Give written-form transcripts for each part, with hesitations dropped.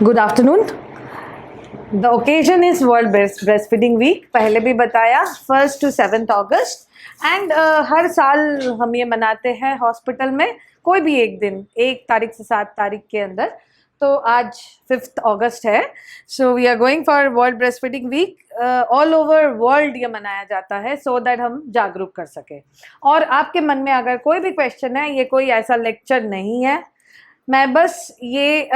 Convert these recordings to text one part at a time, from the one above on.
Good afternoon. The occasion is world breast feeding week. पहले भी बताया 1 to 7 अगस्त एंड हर साल हम ये मनाते हैं हॉस्पिटल में कोई भी एक दिन 1 तारीख से 7 तारीख के अंदर। तो आज 5 अगस्त है। So we are going for world breast feeding week. All over world ये मनाया जाता है सो दैट हम जागरूक कर सके। और आपके मन में अगर कोई भी क्वेश्चन है, ये कोई ऐसा लेक्चर नहीं है, मैं बस ये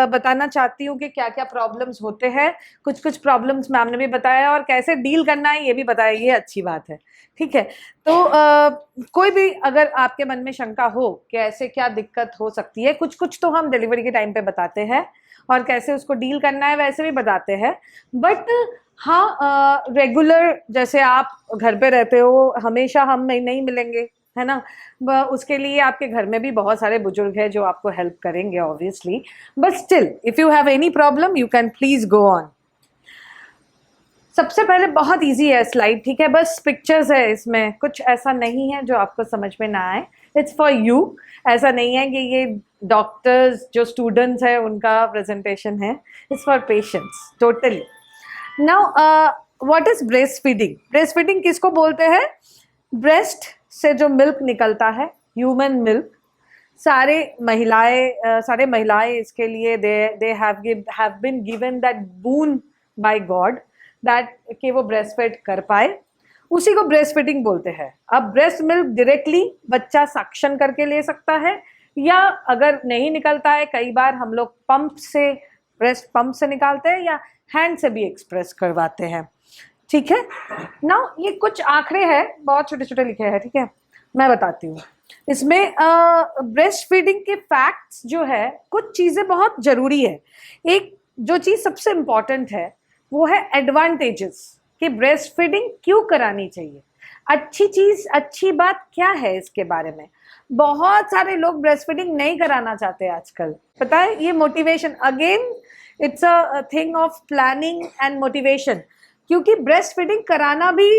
बताना चाहती हूँ कि क्या क्या प्रॉब्लम्स होते हैं। कुछ प्रॉब्लम्स मैम ने भी बताया और कैसे डील करना है ये भी बताया, ये अच्छी बात है। ठीक है, तो कोई भी अगर आपके मन में शंका हो कि ऐसे क्या दिक्कत हो सकती है, कुछ तो हम डिलीवरी के टाइम पे बताते हैं और कैसे उसको डील करना है वैसे भी बताते हैं। बट हाँ, रेगुलर जैसे आप घर पे रहते हो, हमेशा हम नहीं मिलेंगे, है ना। उसके लिए आपके घर में भी बहुत सारे बुजुर्ग हैं जो आपको हेल्प करेंगे obviously. But still if you have any problem you can please go on. सबसे पहले बहुत इजी है स्लाइड, ठीक है, बस पिक्चर्स है, इसमें कुछ ऐसा नहीं है जो आपको समझ में ना आए। It's for you. ऐसा नहीं है कि ये डॉक्टर्स जो स्टूडेंट्स हैं उनका प्रेजेंटेशन है। It's for patients totally. Now what is breast feeding? Breast feeding किसको बोलते हैं? ब्रेस्ट से जो मिल्क निकलता है, ह्यूमन मिल्क, सारे महिलाएं इसके लिए they have been given that boon by God that कि वो ब्रेस्ट फीड कर पाए, उसी को ब्रेस्ट फीडिंग बोलते हैं। अब ब्रेस्ट मिल्क डायरेक्टली बच्चा सक्शन करके ले सकता है, या अगर नहीं निकलता है, कई बार हम लोग ब्रेस्ट पंप से निकालते हैं या हैंड से भी एक्सप्रेस करवाते हैं। ठीक है ना। ये कुछ आंकड़े हैं, बहुत छोटे छोटे लिखे हैं, ठीक है, मैं बताती हूँ। इसमें ब्रेस्ट फीडिंग के फैक्ट्स जो है, कुछ चीज़ें बहुत ज़रूरी है। एक जो चीज़ सबसे इम्पॉर्टेंट है वो है एडवांटेजेस, कि ब्रेस्ट फीडिंग क्यों करानी चाहिए, अच्छी चीज़, अच्छी बात क्या है इसके बारे में। बहुत सारे लोग ब्रेस्ट फीडिंग नहीं कराना चाहते आजकल, पता है। ये motivation, again it's a thing of planning and motivation, क्योंकि ब्रेस्ट फीडिंग कराना भी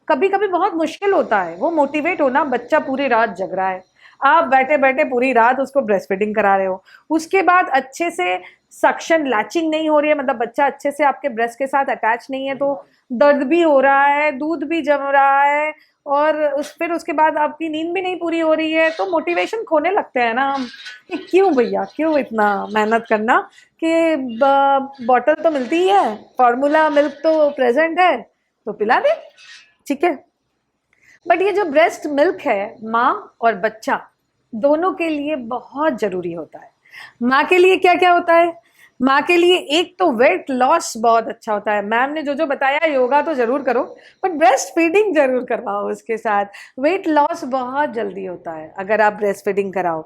कभी कभी बहुत मुश्किल होता है। वो मोटिवेट होना, बच्चा पूरी रात जग रहा है, आप बैठे बैठे पूरी रात उसको ब्रेस्ट फीडिंग करा रहे हो, उसके बाद अच्छे से सक्शन लैचिंग नहीं हो रही है, मतलब बच्चा अच्छे से आपके ब्रेस्ट के साथ अटैच नहीं है, तो दर्द भी हो रहा है, दूध भी जम रहा है, और फिर उसके बाद आपकी नींद भी नहीं पूरी हो रही है, तो मोटिवेशन खोने लगते हैं ना हम कि क्यों भैया, क्यों इतना मेहनत करना, कि बॉटल तो मिलती ही है, फॉर्मूला मिल्क तो प्रेजेंट है, तो पिला दे, ठीक है। बट ये जो ब्रेस्ट मिल्क है, माँ और बच्चा दोनों के लिए बहुत जरूरी होता है। माँ के लिए क्या क्या होता है? माँ के लिए एक तो वेट लॉस बहुत अच्छा होता है। मैम ने जो बताया, योगा तो जरूर करो, बट ब्रेस्ट फीडिंग जरूर करवाओ उसके साथ। वेट लॉस बहुत जल्दी होता है अगर आप ब्रेस्ट फीडिंग कराओ।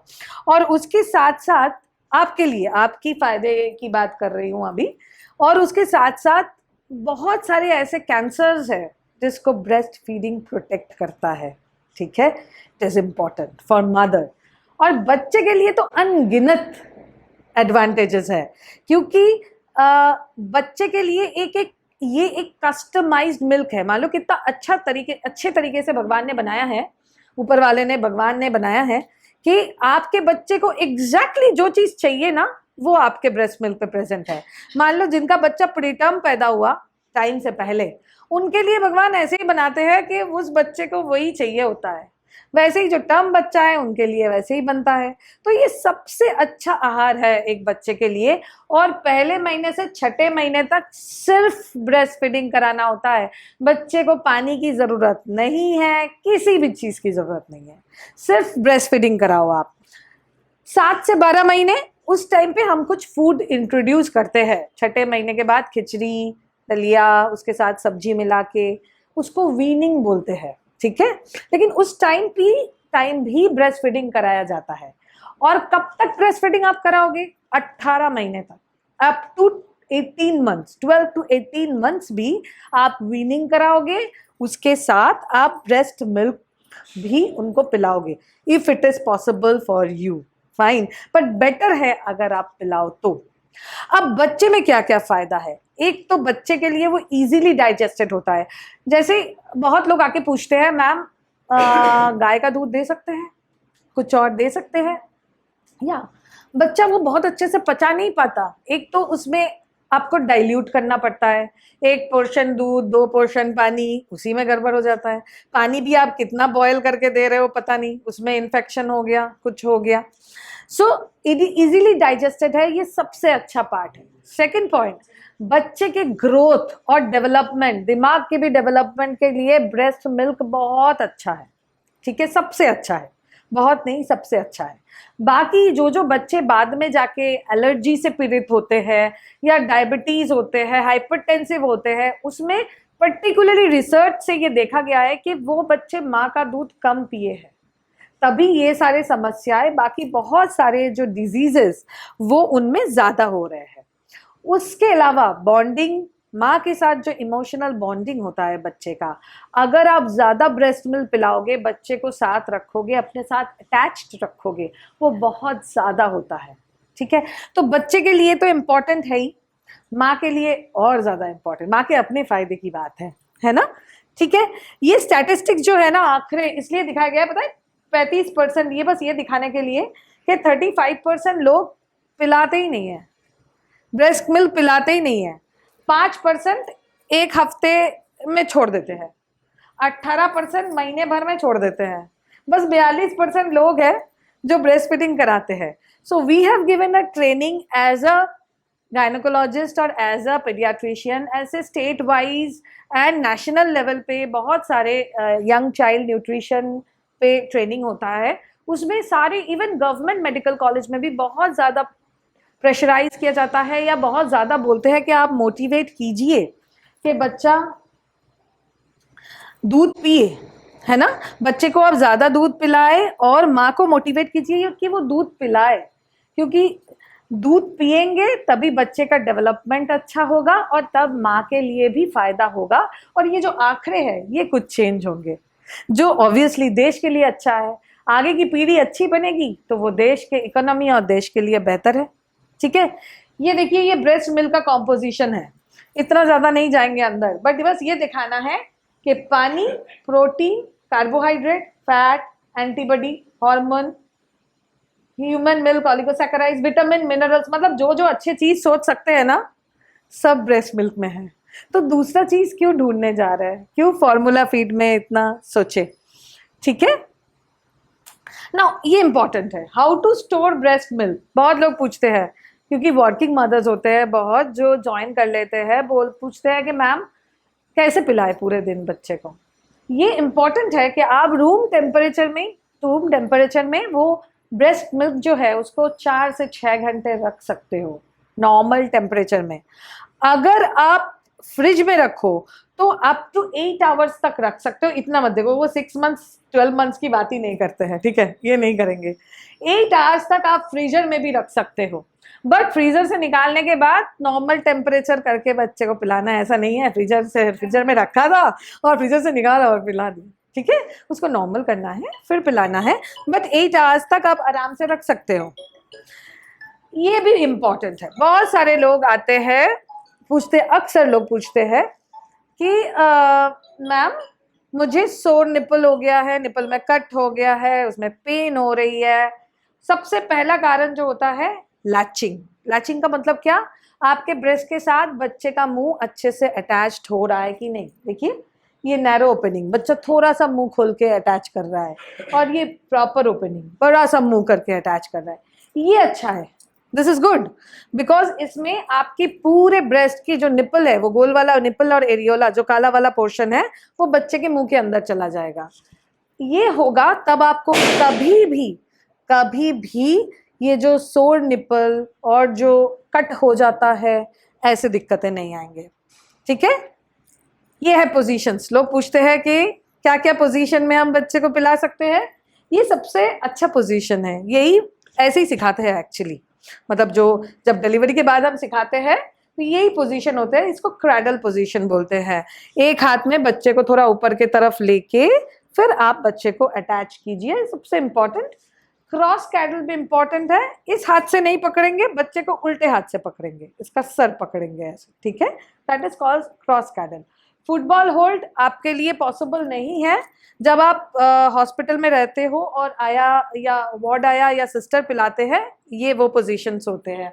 और उसके साथ साथ आपके लिए, आपकी फायदे की बात कर रही हूँ अभी, और उसके साथ साथ बहुत सारे ऐसे कैंसर्स है जिसको ब्रेस्ट फीडिंग प्रोटेक्ट करता है, ठीक है। It is important for mother. और बच्चे के लिए तो अनगिनत एडवांटेजेस है, क्योंकि बच्चे के लिए ये एक कस्टमाइज्ड मिल्क है। मान लो कितना अच्छे तरीके से भगवान ने बनाया है, ऊपर वाले ने, भगवान ने बनाया है कि आपके बच्चे को एग्जैक्टली जो चीज चाहिए ना, वो आपके ब्रेस्ट मिल्क पे प्रेजेंट है। मान लो जिनका बच्चा प्रीटर्म पैदा हुआ टाइम से पहले, उनके लिए भगवान ऐसे ही बनाते हैं कि उस बच्चे को वही चाहिए होता है। वैसे ही जो टर्म बच्चा है उनके लिए वैसे ही बनता है। तो ये सबसे अच्छा आहार है एक बच्चे के लिए। और पहले महीने से 6ठे महीने तक सिर्फ ब्रेस्ट फीडिंग कराना होता है। बच्चे को पानी की जरूरत नहीं है, किसी भी चीज की जरूरत नहीं है, सिर्फ ब्रेस्ट फीडिंग कराओ आप। 7 से 12 महीने, उस टाइम पे हम कुछ फूड इंट्रोड्यूस करते हैं। 6ठे महीने के बाद खिचड़ी, दलिया, उसके साथ सब्जी मिला के, उसको वीनिंग बोलते हैं, ठीक है। लेकिन उस टाइम भी ब्रेस्ट फीडिंग कराया जाता है। और कब तक ब्रेस्ट फीडिंग आप कराओगे? 18 महीने तक, up to 18 months, 12 to 18 months भी आप वीनिंग कराओगे, उसके साथ आप ब्रेस्ट मिल्क भी उनको पिलाओगे, if it is possible for you, fine. But better है अगर आप पिलाओ तो। अब बच्चे में क्या क्या फायदा है? एक तो बच्चे के लिए वो इजीली डाइजेस्टेड होता है। जैसे बहुत लोग आके पूछते हैं, मैम गाय का दूध दे सकते हैं, कुछ और दे सकते हैं? या बच्चा वो बहुत अच्छे से पचा नहीं पाता। एक तो उसमें आपको डाइल्यूट करना पड़ता है, 1 पोर्शन दूध 2 पोर्शन पानी, उसी में गड़बड़ हो जाता है। पानी भी आप कितना बॉयल करके दे रहे हो पता नहीं, उसमें इन्फेक्शन हो गया, कुछ हो गया। सो इजीली डाइजेस्टेड है, ये सबसे अच्छा पार्ट है। सेकेंड पॉइंट, बच्चे के ग्रोथ और डेवलपमेंट, दिमाग के भी डेवलपमेंट के लिए ब्रेस्ट मिल्क बहुत अच्छा है, ठीक है, सबसे अच्छा है, बहुत नहीं सबसे अच्छा है। बाकी जो जो बच्चे बाद में जाके एलर्जी से पीड़ित होते हैं या डायबिटीज होते हैं, हाइपरटेंसिव होते हैं, उसमें पर्टिकुलरली रिसर्च से ये देखा गया है कि वो बच्चे माँ का दूध कम पिए हैं, तभी ये सारे समस्याएं, बाकी बहुत सारे जो डिजीजेस वो उनमें ज्यादा हो रहे हैं। उसके अलावा बॉन्डिंग, माँ के साथ जो इमोशनल बॉन्डिंग होता है बच्चे का, अगर आप ज़्यादा ब्रेस्ट मिल्क पिलाओगे, बच्चे को साथ रखोगे, अपने साथ अटैच्ड रखोगे, वो बहुत ज़्यादा होता है, ठीक है। तो बच्चे के लिए तो इम्पॉर्टेंट है ही, माँ के लिए और ज़्यादा इम्पॉर्टेंट, माँ के अपने फायदे की बात है ना, ठीक है। ये स्टैटिस्टिक्स जो है ना आखिर इसलिए दिखाया गया है, पता है 35%, ये बस ये दिखाने के लिए कि 35% लोग पिलाते ही नहीं है, ब्रेस्ट मिल्क पिलाते ही नहीं है, 5% एक हफ्ते में छोड़ देते हैं, 18% महीने भर में छोड़ देते हैं, बस 42% लोग हैं जो ब्रेस्ट फीडिंग कराते हैं। So we have given a training as a gynaecologist और एज अ पेडियाट्रिशियन, ऐसे state wise and national level पे बहुत सारे यंग चाइल्ड न्यूट्रिशन पे ट्रेनिंग होता है। उसमें सारे इवन गवर्नमेंट मेडिकल कॉलेज में भी बहुत ज़्यादा प्रेशराइज किया जाता है या बहुत ज़्यादा बोलते हैं कि आप मोटिवेट कीजिए कि बच्चा दूध पिए, है ना, बच्चे को आप ज़्यादा दूध पिलाए और माँ को मोटिवेट कीजिए कि वो दूध पिलाए, क्योंकि दूध पिएंगे तभी बच्चे का डेवलपमेंट अच्छा होगा और तब माँ के लिए भी फायदा होगा। और ये जो आंकड़े हैं ये कुछ चेंज होंगे, जो ऑब्वियसली देश के लिए अच्छा है, आगे की पीढ़ी अच्छी बनेगी तो वो देश के इकोनॉमी और देश के लिए बेहतर है, ठीक है। ये देखिए ये ब्रेस्ट मिल्क का कॉम्पोजिशन है, इतना ज़्यादा नहीं जाएंगे अंदर, बट बस ये दिखाना है कि पानी, protein, carbohydrate, fat, antibody, hormone, human milk, oligosaccharides, vitamin, minerals, मतलब जो जो अच्छी चीज सोच सकते हैं ना सब ब्रेस्ट मिल्क में है। तो दूसरा चीज क्यों ढूंढने जा रहा है, क्यों फॉर्मूला फीड में इतना सोचे, ठीक है ना। ये इंपॉर्टेंट है, how to store breast milk, बहुत लोग पूछते हैं, क्योंकि वर्किंग मदर्स होते हैं बहुत जो ज्वाइन कर लेते हैं, बोल पूछते हैं कि मैम कैसे पिलाए पूरे दिन बच्चे को। ये इंपॉर्टेंट है कि आप रूम टेम्परेचर में वो ब्रेस्ट मिल्क जो है उसको 4 से 6 घंटे रख सकते हो नॉर्मल टेम्परेचर में। अगर आप फ्रिज में रखो तो अप टू 8 आवर्स तक रख सकते हो, इतना मत देखो, वो 6 मंथ्स 12 मंथ्स की बात ही नहीं करते हैं, ठीक है, ये नहीं करेंगे। 8 आवर्स तक आप फ्रीजर में भी रख सकते हो, बट फ्रीजर से निकालने के बाद नॉर्मल टेम्परेचर करके बच्चे को पिलाना है, ऐसा नहीं है फ्रीजर में रखा था और फ्रीजर से निकाला और पिला दिया, ठीक है, उसको नॉर्मल करना है फिर पिलाना है, बट 8 आवर्स तक आप आराम से रख सकते हो। ये भी इम्पोर्टेंट है। बहुत सारे लोग आते हैं पूछते, अक्सर लोग पूछते हैं कि मैम मुझे सोर निपल हो गया है, निपल में कट हो गया है, उसमें पेन हो रही है। सबसे पहला कारण जो होता है लैचिंग। लैचिंग का मतलब क्या, आपके ब्रेस्ट के साथ बच्चे का मुंह अच्छे से अटैच्ड हो रहा है कि नहीं। देखिए ये नैरो ओपनिंग, बच्चा थोड़ा सा मुंह खोल के अटैच कर रहा है, और ये प्रॉपर ओपनिंग, बड़ा सा मुंह करके अटैच कर रहा है, ये अच्छा है, दिस इज गुड, बिकॉज इसमें आपकी पूरे ब्रेस्ट की जो निपल है, वो गोल वाला निपल और एरियोला जो काला वाला पोर्शन है, वो बच्चे के मुंह के अंदर चला जाएगा। ये होगा तब आपको कभी भी ये जो सोर निपल और जो कट हो जाता है ऐसे दिक्कतें नहीं आएंगे, ठीक है। ये है पोजीशंस। लोग पूछते हैं कि क्या क्या पोजीशन में हम बच्चे को पिला सकते हैं, ये सबसे अच्छा पोजीशन है, यही ऐसे ही सिखाते हैं एक्चुअली, मतलब जो जब डिलीवरी के बाद हम सिखाते हैं तो यही पोजीशन होते हैं, इसको क्रैडल पोजीशन बोलते हैं। एक हाथ में बच्चे को थोड़ा ऊपर की तरफ लेके फिर आप बच्चे को अटैच कीजिए, सबसे इम्पोर्टेंट। क्रॉस कैडल भी इंपॉर्टेंट है, इस हाथ से नहीं पकड़ेंगे, बच्चे को उल्टे हाथ से पकड़ेंगे, इसका सर पकड़ेंगे ऐसे, ठीक है, that is called cross cattle. Football hold आपके लिए पॉसिबल नहीं है जब आप हॉस्पिटल में रहते हो और आया या वार्ड आया या सिस्टर पिलाते हैं, ये वो पोजीशंस होते हैं,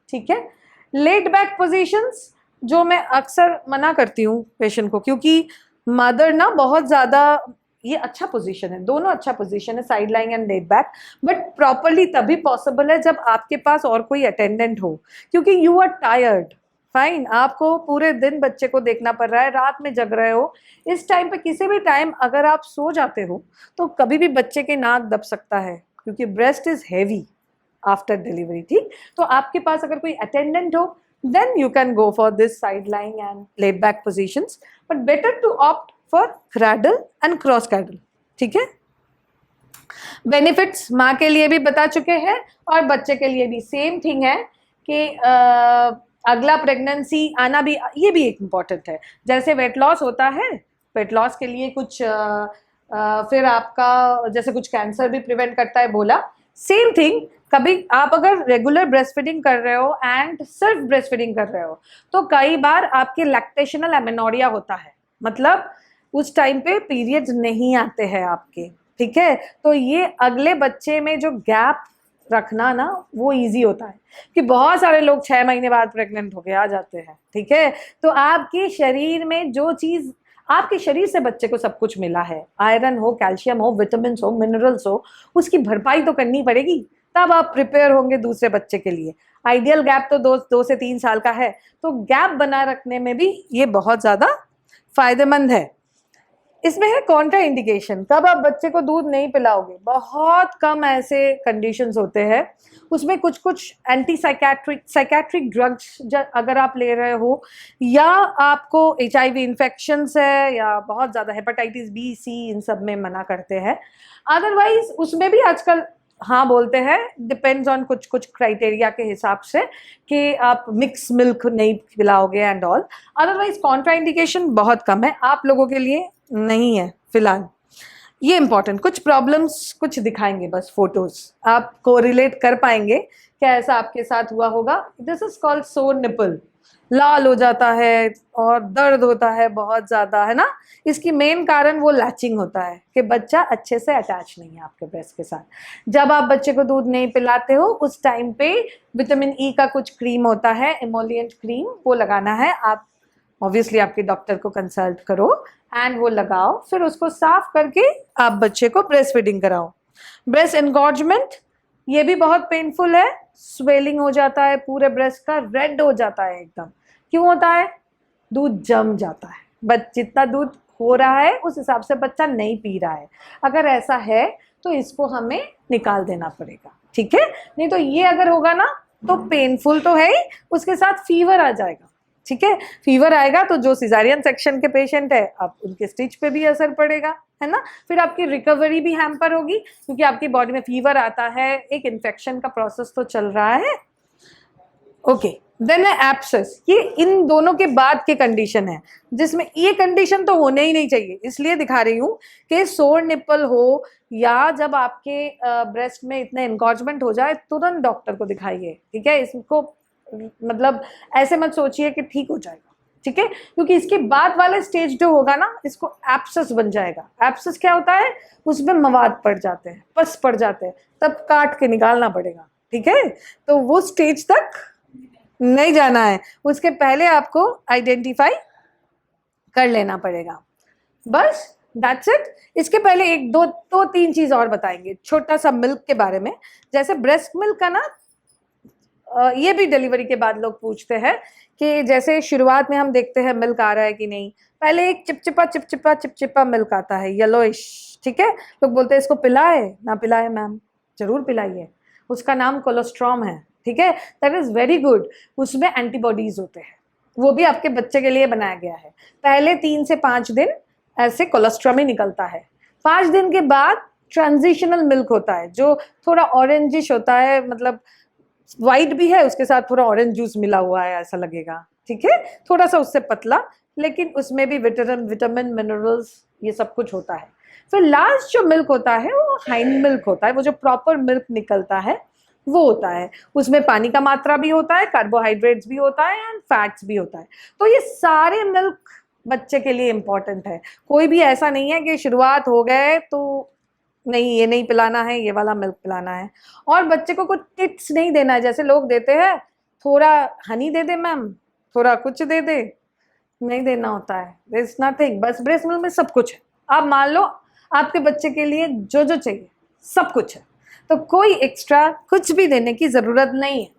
ठीक है। लेट बैक पोजीशंस जो मैं अक्सर मना करती हूँ पेशेंट को, क्योंकि मदर ना बहुत ज़्यादा, ये अच्छा पोजीशन है, दोनों अच्छा पोजीशन है, side lying and let back, but properly तभी पॉसिबल है जब आपके पास और कोई अटेंडेंट हो, क्योंकि यू आर टायर्ड, फाइन, आपको पूरे दिन बच्चे को देखना पड़ रहा है, रात में जग रहे हो, इस टाइम पे किसी भी टाइम अगर आप सो जाते हो तो कभी भी बच्चे के नाक दब सकता है, क्योंकि breast is heavy after delivery, ठीक। तो आपके पास अगर कोई अटेंडेंट हो then you can go for this side lying and laid back positions, but better to opt for cradle and cross cradle, ठीक है। बेनिफिट्स माँ के लिए भी बता चुके हैं और बच्चे के लिए भी सेम थिंग है कि अगला प्रेगनेंसी आना भी, ये भी एक इम्पॉर्टेंट है। जैसे वेट लॉस होता है, वेट लॉस के लिए कुछ फिर आपका जैसे कुछ कैंसर भी प्रिवेंट करता है बोला, सेम थिंग, कभी आप अगर रेगुलर ब्रेस्ट फीडिंग कर रहे हो एंड सिर्फ ब्रेस्ट फीडिंग कर रहे हो तो कई बार आपके लैक्टेशनल एमेनोरिया होता है, मतलब उस टाइम पे पीरियड्स नहीं आते हैं आपके, ठीक है। तो ये अगले बच्चे में जो गैप रखना ना वो इजी होता है, कि बहुत सारे लोग 6 महीने बाद प्रेग्नेंट होके आ जाते हैं, ठीक है। तो आपके शरीर में जो चीज़, आपके शरीर से बच्चे को सब कुछ मिला है, आयरन हो, कैल्शियम हो, विटामिन हो, मिनरल्स हो, उसकी भरपाई तो करनी पड़ेगी, तब आप प्रिपेयर होंगे दूसरे बच्चे के लिए। आइडियल गैप तो 2 से 3 साल का है, तो गैप बना रखने में भी ये बहुत ज़्यादा फायदेमंद है। इसमें है कॉन्ट्रा इंडिकेशन, कब आप बच्चे को दूध नहीं पिलाओगे, बहुत कम ऐसे कंडीशंस होते हैं, उसमें कुछ कुछ एंटी साइकेट्रिक ड्रग्स अगर आप ले रहे हो, या आपको HIV इन्फेक्शंस है, या बहुत ज़्यादा हेपेटाइटिस B, C, इन सब में मना करते हैं। अदरवाइज उसमें भी आजकल हाँ बोलते हैं, डिपेंड्स ऑन कुछ कुछ क्राइटेरिया के हिसाब से, कि आप मिक्स मिल्क नहीं पिलाओगे and all. Otherwise contraindication बहुत कम है, आप लोगों के लिए नहीं है फिलहाल। ये इंपॉर्टेंट, कुछ प्रॉब्लम्स कुछ दिखाएंगे बस, फोटोज आप कोरिलेट कर पाएंगे क्या ऐसा आपके साथ हुआ होगा। दिस इज कॉल्ड सोर निपल, लाल हो जाता है और दर्द होता है बहुत ज़्यादा, है ना। इसकी मेन कारण वो लैचिंग होता है कि बच्चा अच्छे से अटैच नहीं है आपके ब्रेस्ट के साथ। जब आप बच्चे को दूध नहीं पिलाते हो उस टाइम पे विटामिन E का कुछ क्रीम होता है, एमोलिएंट क्रीम, वो लगाना है। आप ऑब्वियसली आपके डॉक्टर को कंसल्ट करो एंड वो लगाओ, फिर उसको साफ करके आप बच्चे को ब्रेस्ट फीडिंग कराओ। ब्रेस्ट एनगॉर्जमेंट, ये भी बहुत पेनफुल है, स्वेलिंग हो जाता है पूरे ब्रेस्ट का, रेड हो जाता है एकदम। क्यों होता है? दूध जम जाता है, जितना दूध हो रहा है उस हिसाब से बच्चा नहीं पी रहा है। अगर ऐसा है तो इसको हमें निकाल देना पड़ेगा, ठीक है। नहीं तो ये अगर होगा ना तो पेनफुल तो है ही, उसके साथ फीवर आ जाएगा, ठीक है। फीवर आएगा तो जो सिजारियन सेक्शन के पेशेंट है, आप उनके स्टिच पे भी असर पड़ेगा, है ना। फिर आपकी रिकवरी भी हैम्पर होगी, क्योंकि आपकी बॉडी में फीवर आता है, एक इन्फेक्शन का प्रोसेस तो चल रहा है। ओके, देन है एब्सेस, ये इन दोनों के बाद की कंडीशन है, जिसमें ये कंडीशन तो होने ही नहीं चाहिए, इसलिए दिखा रही हूँ कि सोर निपल हो या जब आपके ब्रेस्ट में इतने एनगॉर्जमेंट हो जाए तुरंत डॉक्टर को दिखाइए, ठीक है। इसको मतलब ऐसे मत सोचिए कि ठीक हो जाएगा, ठीक है, क्योंकि इसके बाद वाले स्टेज जो होगा ना, इसको एब्सेस बन जाएगा। एब्सेस क्या होता है? उसमें मवाद पड़ जाते हैं, पस पड़ जाते हैं, तब काट के निकालना पड़ेगा, ठीक है। तो वो स्टेज तक नहीं जाना है, उसके पहले आपको आइडेंटिफाई कर लेना पड़ेगा, बस दैट्स इट। इसके पहले एक दो तीन चीज और बताएंगे छोटा सा मिल्क के बारे में। जैसे ब्रेस्ट मिल्क का ना, ये भी डिलीवरी के बाद लोग पूछते हैं कि जैसे शुरुआत में हम देखते हैं मिल्क आ रहा है कि नहीं, पहले एक चिपचिपा मिल्क आता है, येलोइश, ठीक है। लोग बोलते हैं इसको पिलाए ना पिलाए मैम, जरूर पिलाइए, उसका नाम कोलोस्ट्रॉम है, ठीक है, दैट इज वेरी गुड। उसमें एंटीबॉडीज होते हैं, वो भी आपके बच्चे के लिए बनाया गया है। पहले 3 से 5 दिन ऐसे कोलोस्ट्रॉम ही निकलता है, 5 दिन के बाद ट्रांजिशनल मिल्क होता है जो थोड़ा ऑरेंजिश होता है, मतलब वाइट भी है, उसके साथ थोड़ा ऑरेंज जूस मिला हुआ है ऐसा लगेगा, ठीक है, थोड़ा सा उससे पतला, लेकिन उसमें भी विटामिन मिनरल्स ये सब कुछ होता है। फिर लास्ट जो मिल्क होता है वो हाइंड मिल्क होता है, वो जो प्रॉपर मिल्क निकलता है वो होता है, उसमें पानी का मात्रा भी होता है, कार्बोहाइड्रेट्स भी होता है एंड फैट्स भी होता है। तो ये सारे मिल्क बच्चे के लिए इम्पोर्टेंट है। कोई भी ऐसा नहीं है कि शुरुआत हो गए तो नहीं ये नहीं पिलाना है, ये वाला मिल्क पिलाना है। और बच्चे को कुछ टिप्स नहीं देना है जैसे लोग देते हैं, थोड़ा हनी दे दे मैम, थोड़ा कुछ दे दे, नहीं देना होता है। देयर इज नथिंग, बस ब्रेस्ट मिल्क में सब कुछ है। आप मान लो आपके बच्चे के लिए जो जो चाहिए सब कुछ है, तो कोई एक्स्ट्रा कुछ भी देने की ज़रूरत नहीं है।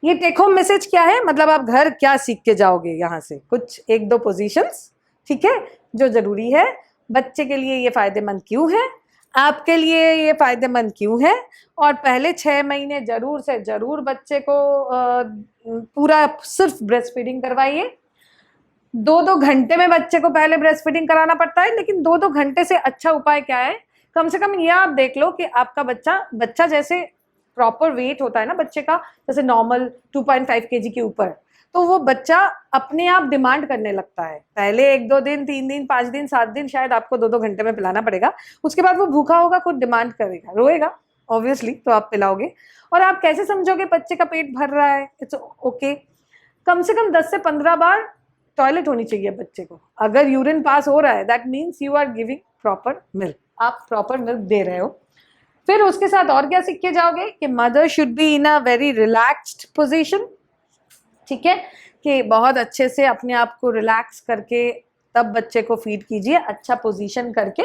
ये टेक होम मैसेज क्या है, मतलब आप घर क्या सीख के जाओगे यहाँ से, कुछ 1-2 पोजीशंस, ठीक है, जो ज़रूरी है। बच्चे के लिए ये फ़ायदेमंद क्यों है, आपके लिए ये फ़ायदेमंद क्यों है, और पहले 6 महीने ज़रूर से ज़रूर बच्चे को पूरा सिर्फ ब्रेस्ट फीडिंग करवाइए। 2-2 घंटे में बच्चे को पहले ब्रेस्ट फीडिंग कराना पड़ता है, लेकिन 2-2 घंटे से अच्छा उपाय क्या है, कम से कम ये आप देख लो कि आपका बच्चा जैसे प्रॉपर वेट होता है ना बच्चे का, जैसे नॉर्मल 2.5 kg के ऊपर, तो वो बच्चा अपने आप डिमांड करने लगता है। पहले 1-2 दिन, 3 दिन, 5 दिन, 7 दिन शायद आपको 2-2 घंटे में पिलाना पड़ेगा। उसके बाद वो भूखा होगा, खुद डिमांड करेगा, रोएगा ऑब्वियसली, तो आप पिलाओगे। और आप कैसे समझोगे बच्चे का पेट भर रहा है? इट्स ओके, कम से कम 10 से 15 बार टॉयलेट होनी चाहिए बच्चे को। अगर यूरिन पास हो रहा है that means you are giving proper milk, आप प्रॉपर मिल्क दे रहे हो। फिर उसके साथ और क्या सीख के जाओगे कि mother should be in a very relaxed position, ठीक है, कि बहुत अच्छे से अपने आप को रिलैक्स करके तब बच्चे को फीड कीजिए, अच्छा पोजीशन करके।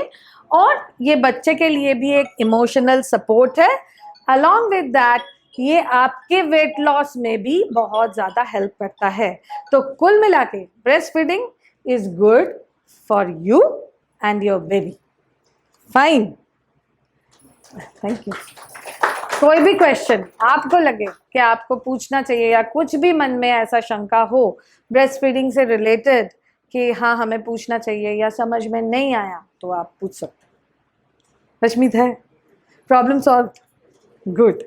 और ये बच्चे के लिए भी एक इमोशनल सपोर्ट है। अलॉन्ग विद दैट ये आपके वेट लॉस में भी बहुत ज़्यादा हेल्प करता है। तो कुल मिला के breast feeding is good for you and your baby. Fine, thank you. कोई भी क्वेश्चन आपको लगे कि आपको पूछना चाहिए या कुछ भी मन में ऐसा शंका हो ब्रेस्ट फीडिंग से रिलेटेड कि हाँ हमें पूछना चाहिए या समझ में नहीं आया, तो आप पूछ सकते हैं। रश्मित है, प्रॉब्लम सॉल्व, गुड।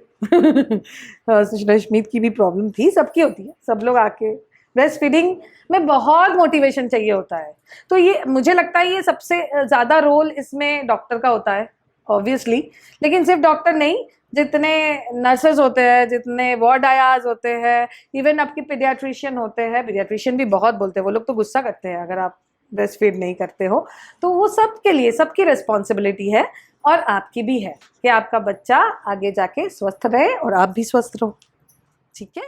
रश्मित की भी प्रॉब्लम थी, सबकी होती है, सब लोग आके ब्रेस्ट फीडिंग में बहुत मोटिवेशन चाहिए होता है। तो ये मुझे लगता है ये सबसे ज़्यादा रोल इसमें डॉक्टर का होता है ऑब्वियसली, लेकिन सिर्फ डॉक्टर नहीं, जितने नर्सेज होते हैं, जितने वार्ड आयाज होते हैं, इवन आपके पीडियाट्रिशियन होते हैं, पीडियाट्रिशियन भी बहुत बोलते हैं, वो लोग तो गुस्सा करते हैं अगर आप ब्रेस्ट फीड नहीं करते हो। तो वो सब के लिए सबकी रिस्पॉन्सिबिलिटी है, और आपकी भी है कि आपका बच्चा आगे जाके स्वस्थ रहे और आप भी स्वस्थ रहो, ठीक है।